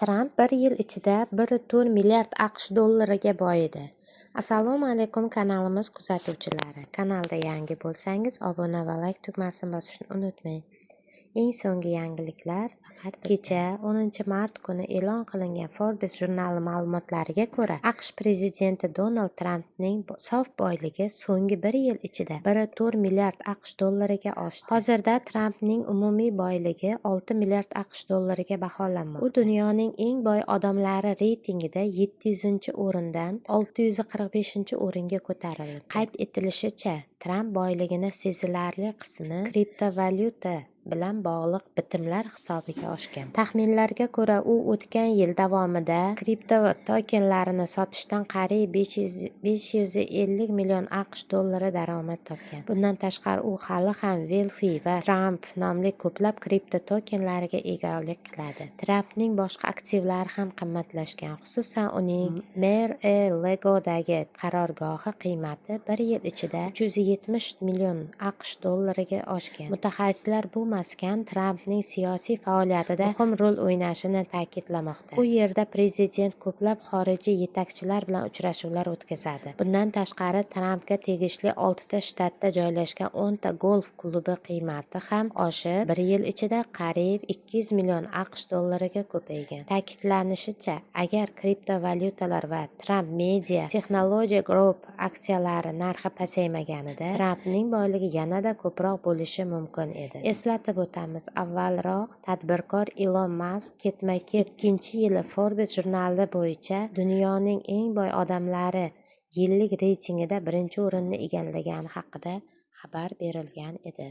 Tramp bir yil ichida 1,4 milliard AQSh dollariga boyidi. Assalomu alaykum kanalimiz kuzatuvchilari. Kanalda yangi bo'lsangiz obuna va like tugmasini bosishni unutmang. Eng so'nggi yangiliklar kecha 10-mart kuni e'lon qilingan Forbes jurnali ma'lumotlariga ko'ra, AQSh prezidenti Donald Trampning sof boyligi so'nggi bir yil ichida 1,4 milliard AQSh dollariga oshdi. Hozirda Trampning umumiy boyligi 6 milliard AQSh dollariga baholanmoqda. U dunyoning eng boy odamlari reytingida 700-o'rindan 645-o'ringa ko'tarildi. Qayd etilishicha, Tramp boyligining sezilarli qismi kriptovalyuta bilan bog'liq bitimlar hisobiga oshgan. Taxminlarga ko'ra, u o'tgan yil davomida kripto tokenlarini sotishdan qariyb 550 million AQSh dollari daromad topgan. Bundan tashqari, u hali ham Wealthy va Trump nomli ko'plab kripto tokenlariga egalik qiladi. Trampning boshqa aktivlari ham qimmatlashgan, xususan uning Mar-a-Lagodagi qarorgohi qiymati bir yil ichida 370 million AQSh dollariga oshgan. Mutaxassislar bu maskan Trampning siyosiy faoliyatida muhim rol o'ynashini ta'kidlamoqda. U yerda prezident ko'plab xorijiy yetakchilar bilan uchrashuvlar o'tkazadi. Bundan tashqari, Trampga tegishli 6 ta shtatda joylashgan 10 ta golf klubi qiymati ham oshib, bir yil ichida qariyb 200 million AQSh dollariga ko'paygan. Ta'kidlanishicha, agar kriptovalyutalar va Trump Media Technology Group aksiyalari narxi pasaymaganida, Trampning boyligi yanada ko'proq bo'lishi mumkin edi. Eslatib o'tamiz, avvalroq tadbirkor Ilon Mask ketma-ket 2-yili Forbes jurnali bo'yicha dunyoning eng boy odamlari yillik reytingida 1-o'rinni egallagani haqida xabar berilgan edi.